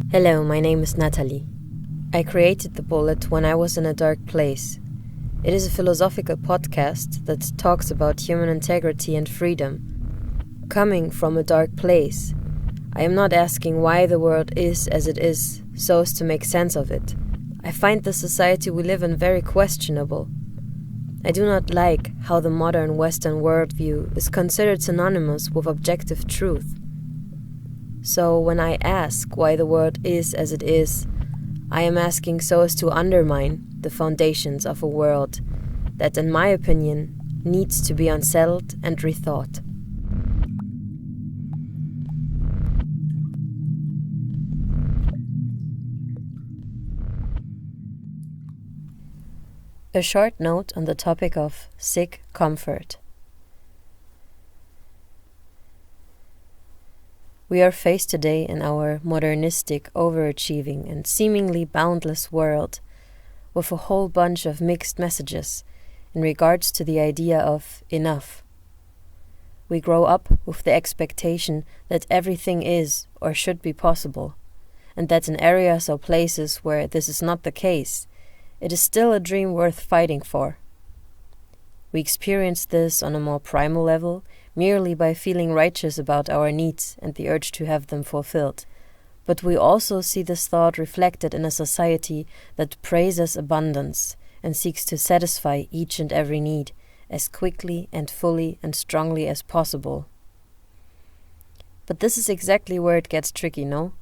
Hello, my name is Natalie. I created the bullet when I was in a dark place. It is a philosophical podcast that talks about human integrity and freedom. Coming from a dark place, I am not asking why the world is as it is, so as to make sense of it. I find the society we live in very questionable. I do not like how the modern Western worldview is considered synonymous with objective truth. So when I ask why the world is as it is, I am asking so as to undermine the foundations of a world that, in my opinion, needs to be unsettled and rethought. A short note on the topic of sick comfort. We are faced today in our modernistic, overachieving and seemingly boundless world with a whole bunch of mixed messages in regards to the idea of enough. We grow up with the expectation that everything is or should be possible, and that in areas or places where this is not the case, it is still a dream worth fighting for. We experience this on a more primal level merely by feeling righteous about our needs and the urge to have them fulfilled. But we also see this thought reflected in a society that praises abundance and seeks to satisfy each and every need as quickly and fully and strongly as possible. But this is exactly where it gets tricky, no?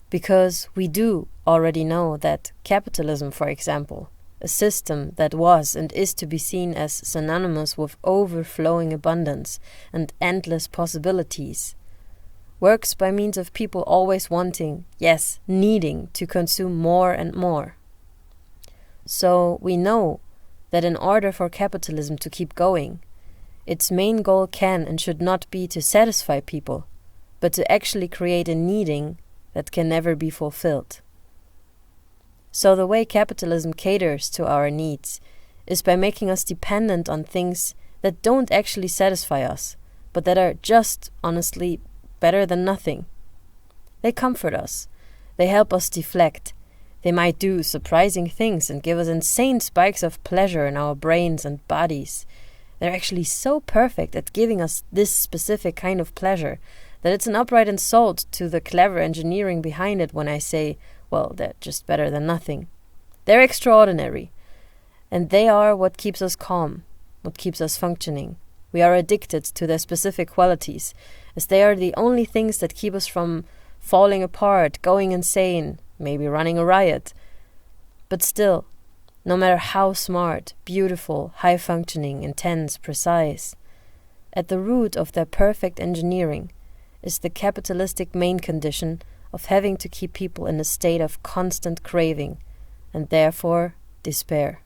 Because we do already know that capitalism, for example, a system that was and is to be seen as synonymous with overflowing abundance and endless possibilities, works by means of people always wanting, yes, needing to consume more and more. So we know that in order for capitalism to keep going, its main goal can and should not be to satisfy people, but to actually create a needing that can never be fulfilled. So the way capitalism caters to our needs is by making us dependent on things that don't actually satisfy us, but that are just, honestly, better than nothing. They comfort us. They help us deflect. They might do surprising things and give us insane spikes of pleasure in our brains and bodies. They're actually so perfect at giving us this specific kind of pleasure that it's an upright insult to the clever engineering behind it when I say, well, they're just better than nothing. They're extraordinary. And they are what keeps us calm, what keeps us functioning. We are addicted to their specific qualities, as they are the only things that keep us from falling apart, going insane, maybe running a riot. But still, no matter how smart, beautiful, high-functioning, intense, precise, at the root of their perfect engineering is the capitalistic main condition of having to keep people in a state of constant craving, and therefore despair.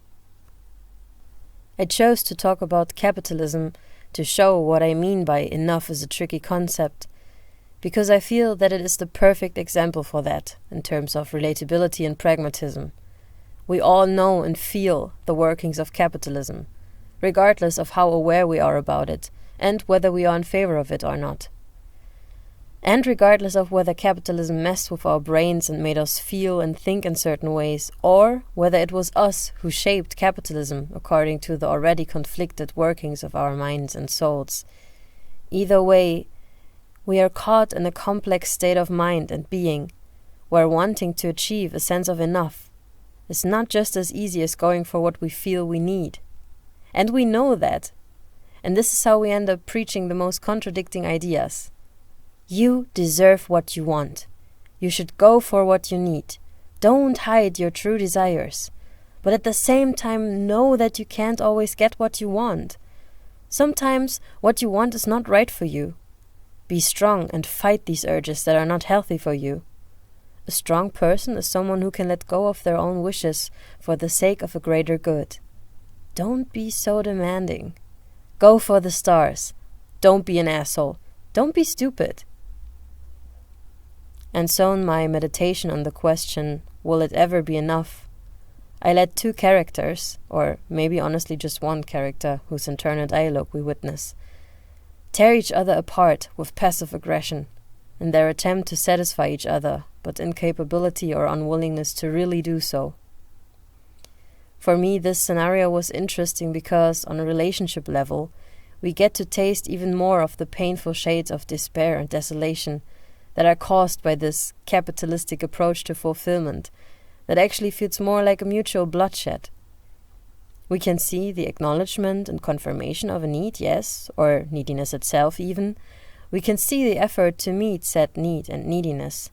I chose to talk about capitalism to show what I mean by enough is a tricky concept, because I feel that it is the perfect example for that, in terms of relatability and pragmatism. We all know and feel the workings of capitalism, regardless of how aware we are about it, and whether we are in favor of it or not. And regardless of whether capitalism messed with our brains and made us feel and think in certain ways, or whether it was us who shaped capitalism according to the already conflicted workings of our minds and souls. Either way, we are caught in a complex state of mind and being, where wanting to achieve a sense of enough is not just as easy as going for what we feel we need. And we know that. And this is how we end up preaching the most contradicting ideas. You deserve what you want. You should go for what you need. Don't hide your true desires. But at the same time, know that you can't always get what you want. Sometimes what you want is not right for you. Be strong and fight these urges that are not healthy for you. A strong person is someone who can let go of their own wishes for the sake of a greater good. Don't be so demanding. Go for the stars. Don't be an asshole. Don't be stupid. And so in my meditation on the question, will it ever be enough, I let two characters, or maybe honestly just one character whose internal dialogue we witness, tear each other apart with passive aggression, in their attempt to satisfy each other, but incapability or unwillingness to really do so. For me, this scenario was interesting because, on a relationship level, we get to taste even more of the painful shades of despair and desolation that are caused by this capitalistic approach to fulfillment that actually feels more like a mutual bloodshed. We can see the acknowledgement and confirmation of a need, yes, or neediness itself even. We can see the effort to meet said need and neediness.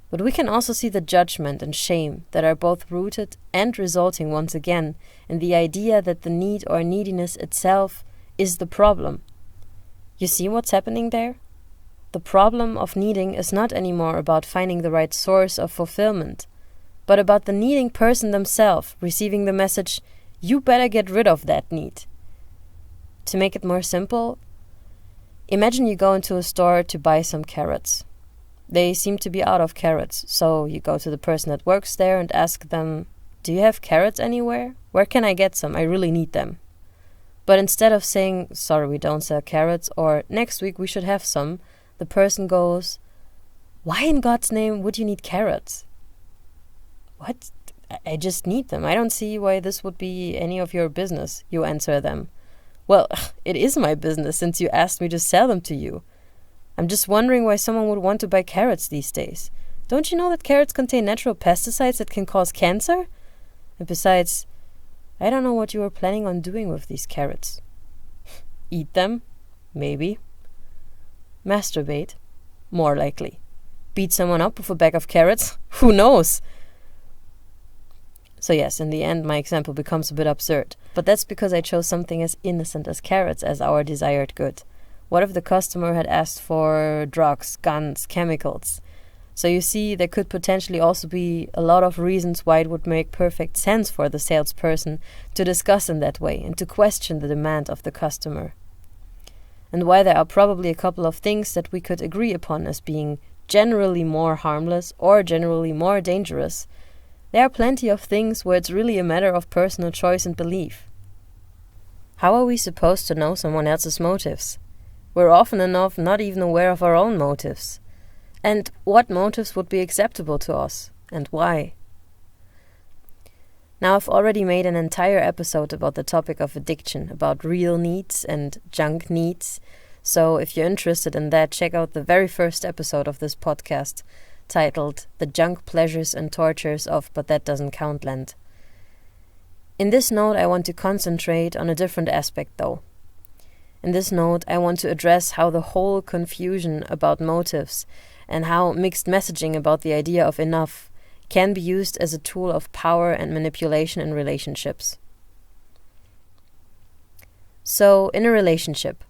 But we can also see the judgment and shame that are both rooted and resulting once again in the idea that the need or neediness itself is the problem. You see what's happening there? The problem of needing is not anymore about finding the right source of fulfillment, but about the needing person themselves receiving the message, you better get rid of that need. To make it more simple, imagine you go into a store to buy some carrots. They seem to be out of carrots, so you go to the person that works there and ask them, do you have carrots anywhere? Where can I get some? I really need them. But instead of saying, sorry, we don't sell carrots, or next week we should have some, the person goes, why in God's name would you need carrots? What? I just need them. I don't see why this would be any of your business, you answer them. Well, it is my business since you asked me to sell them to you. I'm just wondering why someone would want to buy carrots these days. Don't you know that carrots contain natural pesticides that can cause cancer? And besides, I don't know what you were planning on doing with these carrots. Eat them? Maybe. Masturbate? More likely. Beat someone up with a bag of carrots? Who knows? So yes, in the end, my example becomes a bit absurd. But that's because I chose something as innocent as carrots as our desired good. What if the customer had asked for drugs, guns, chemicals? So you see, there could potentially also be a lot of reasons why it would make perfect sense for the salesperson to discuss in that way and to question the demand of the customer. And while there are probably a couple of things that we could agree upon as being generally more harmless or generally more dangerous, there are plenty of things where it's really a matter of personal choice and belief. How are we supposed to know someone else's motives? We're often enough not even aware of our own motives. And what motives would be acceptable to us, and why? Now, I've already made an entire episode about the topic of addiction, about real needs and junk needs. So if you're interested in that, check out the very first episode of this podcast, titled The Junk Pleasures and Tortures of But That Doesn't Count Land. In this note, I want to concentrate on a different aspect, though. In this note, I want to address how the whole confusion about motives and how mixed messaging about the idea of enough can be used as a tool of power and manipulation in relationships. So, in a relationship,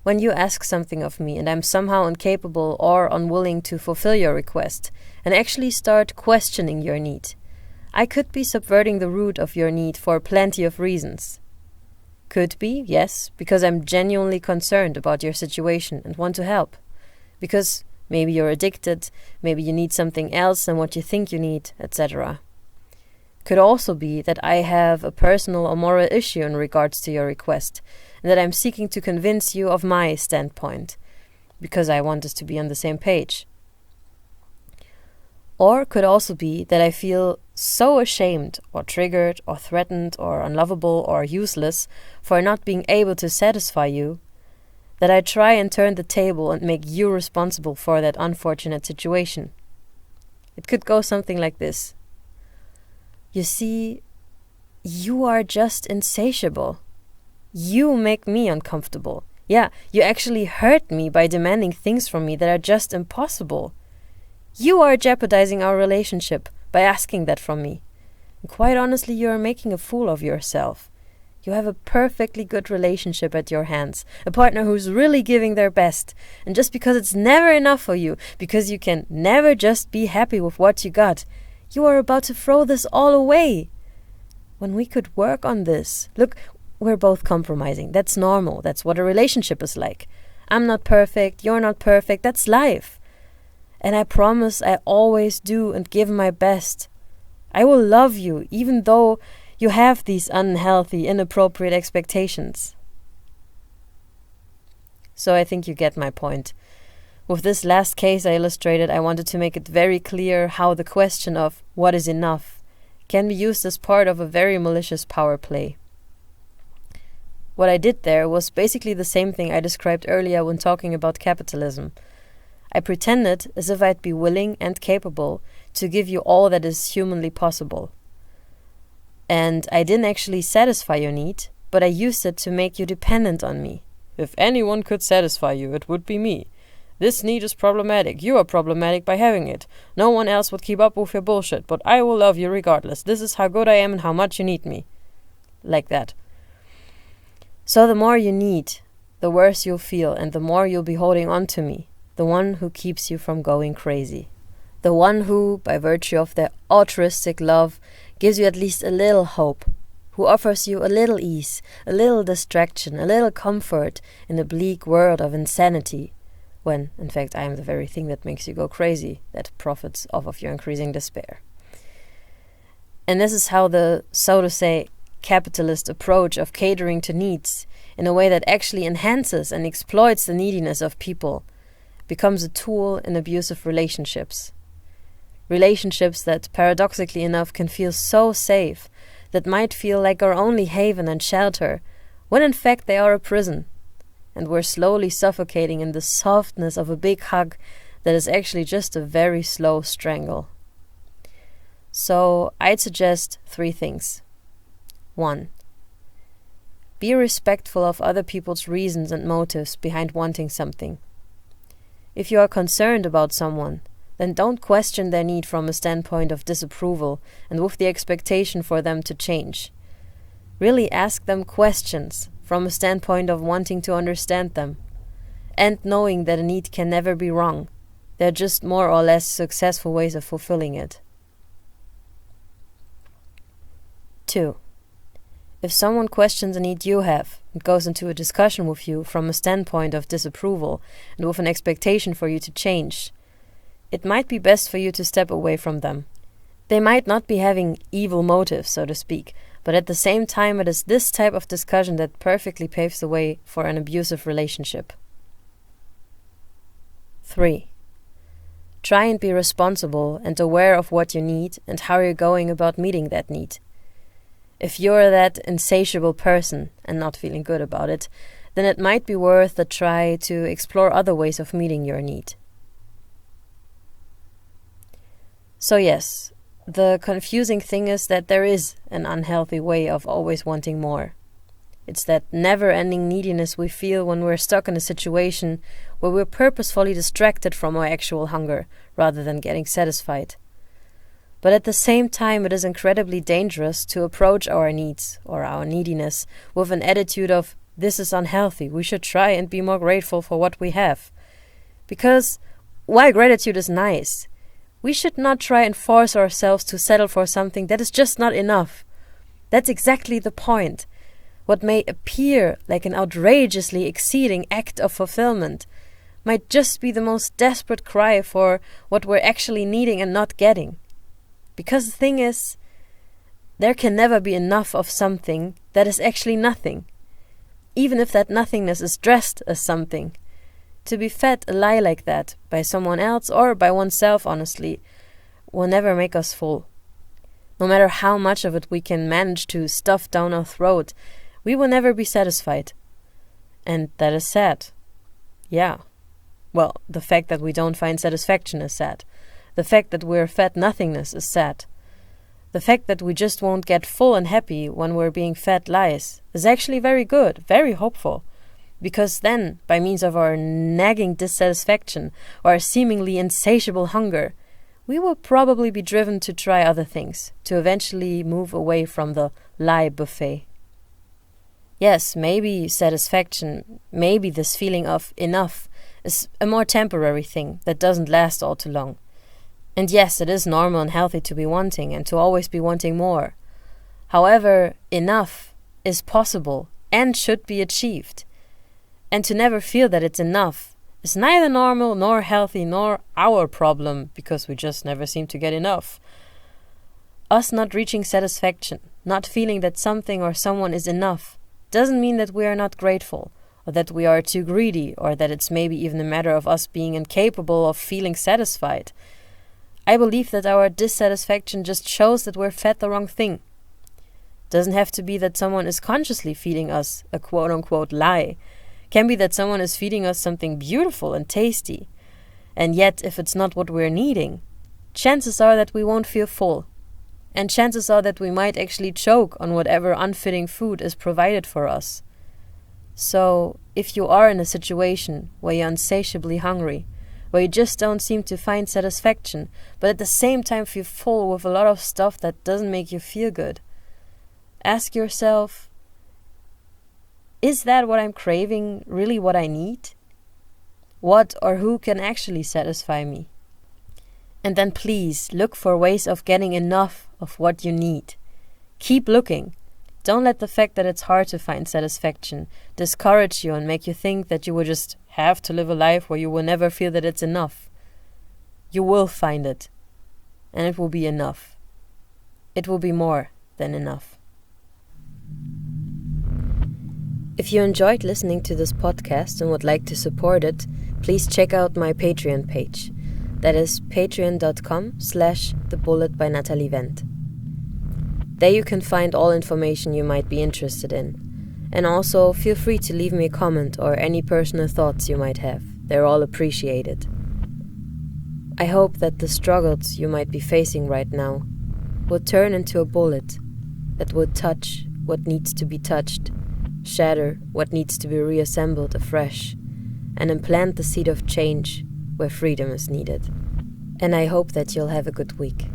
when you ask something of me and I'm somehow incapable or unwilling to fulfill your request and actually start questioning your need, I could be subverting the root of your need for plenty of reasons. Could be, yes, because I'm genuinely concerned about your situation and want to help. Because maybe you're addicted, maybe you need something else than what you think you need, etc. Could also be that I have a personal or moral issue in regards to your request, and that I'm seeking to convince you of my standpoint, because I want us to be on the same page. Or could also be that I feel so ashamed or triggered or threatened or unlovable or useless for not being able to satisfy you that I try and turn the table and make you responsible for that unfortunate situation. It could go something like this. You see, you are just insatiable. You make me uncomfortable. Yeah, you actually hurt me by demanding things from me that are just impossible. You are jeopardizing our relationship by asking that from me. And quite honestly, you are making a fool of yourself. You have a perfectly good relationship at your hands, a partner who's really giving their best. And just because it's never enough for you, because you can never just be happy with what you got, you are about to throw this all away. When we could work on this. Look, we're both compromising. That's normal. That's what a relationship is like. I'm not perfect. You're not perfect. That's life. And I promise I always do and give my best. I will love you even though you have these unhealthy, inappropriate expectations. So I think you get my point. With this last case I illustrated, I wanted to make it very clear how the question of what is enough can be used as part of a very malicious power play. What I did there was basically the same thing I described earlier when talking about capitalism. I pretended as if I'd be willing and capable to give you all that is humanly possible. And I didn't actually satisfy your need, but I used it to make you dependent on me. If anyone could satisfy you, it would be me. This need is problematic. You are problematic by having it. No one else would keep up with your bullshit, but I will love you regardless. This is how good I am and how much you need me. Like that. So the more you need, the worse you'll feel, and the more you'll be holding on to me, the one who keeps you from going crazy. The one who, by virtue of their altruistic love, gives you at least a little hope, who offers you a little ease, a little distraction, a little comfort in the bleak world of insanity, when, in fact, I am the very thing that makes you go crazy, that profits off of your increasing despair. And this is how the, so to say, capitalist approach of catering to needs, in a way that actually enhances and exploits the neediness of people, becomes a tool in abusive relationships. Relationships that, paradoxically enough, can feel so safe, that might feel like our only haven and shelter, when in fact they are a prison, and we're slowly suffocating in the softness of a big hug that is actually just a very slow strangle. So I'd suggest 3 things. 1. Be respectful of other people's reasons and motives behind wanting something. If you are concerned about someone, then don't question their need from a standpoint of disapproval and with the expectation for them to change. Really ask them questions from a standpoint of wanting to understand them, and knowing that a need can never be wrong. They're just more or less successful ways of fulfilling it. 2. If someone questions a need you have and goes into a discussion with you from a standpoint of disapproval and with an expectation for you to change, it might be best for you to step away from them. They might not be having evil motives, so to speak, but at the same time it is this type of discussion that perfectly paves the way for an abusive relationship. 3. Try and be responsible and aware of what you need and how you're going about meeting that need. If you're that insatiable person and not feeling good about it, then it might be worth a try to explore other ways of meeting your need. So yes, the confusing thing is that there is an unhealthy way of always wanting more. It's that never-ending neediness we feel when we're stuck in a situation where we're purposefully distracted from our actual hunger rather than getting satisfied. But at the same time, it is incredibly dangerous to approach our needs or our neediness with an attitude of, this is unhealthy, we should try and be more grateful for what we have. Because while gratitude is nice, we should not try and force ourselves to settle for something that is just not enough. That's exactly the point. What may appear like an outrageously exceeding act of fulfillment might just be the most desperate cry for what we're actually needing and not getting. Because the thing is, there can never be enough of something that is actually nothing, even if that nothingness is dressed as something. To be fed a lie like that, by someone else or by oneself honestly, will never make us full. No matter how much of it we can manage to stuff down our throat, we will never be satisfied. And that is sad. Yeah. Well, the fact that we don't find satisfaction is sad. The fact that we're fed nothingness is sad. The fact that we just won't get full and happy when we're being fed lies is actually very good, very hopeful. Because then, by means of our nagging dissatisfaction or our seemingly insatiable hunger, we will probably be driven to try other things, to eventually move away from the lie buffet. Yes, maybe satisfaction, maybe this feeling of enough is a more temporary thing that doesn't last all too long. And yes, it is normal and healthy to be wanting and to always be wanting more. However, enough is possible and should be achieved. And to never feel that it's enough is neither normal nor healthy nor our problem, because we just never seem to get enough. Us not reaching satisfaction, not feeling that something or someone is enough, doesn't mean that we are not grateful, or that we are too greedy, or that it's maybe even a matter of us being incapable of feeling satisfied. I believe that our dissatisfaction just shows that we're fed the wrong thing. Doesn't have to be that someone is consciously feeding us a quote-unquote lie. Can be that someone is feeding us something beautiful and tasty. And yet, if it's not what we're needing, chances are that we won't feel full. And chances are that we might actually choke on whatever unfitting food is provided for us. So, if you are in a situation where you're insatiably hungry, where you just don't seem to find satisfaction, but at the same time feel full with a lot of stuff that doesn't make you feel good, ask yourself, is that what I'm craving really what I need? What or who can actually satisfy me? And then please look for ways of getting enough of what you need. Keep looking. Don't let the fact that it's hard to find satisfaction discourage you and make you think that you will just have to live a life where you will never feel that it's enough. You will find it. And it will be enough. It will be more than enough. If you enjoyed listening to this podcast and would like to support it, please check out my Patreon page. That is patreon.com/thebulletbynatalievent. There you can find all information you might be interested in. And also feel free to leave me a comment or any personal thoughts you might have. They're all appreciated. I hope that the struggles you might be facing right now would turn into a bullet that would touch what needs to be touched, shatter what needs to be reassembled afresh, and implant the seed of change where freedom is needed. And I hope that you'll have a good week.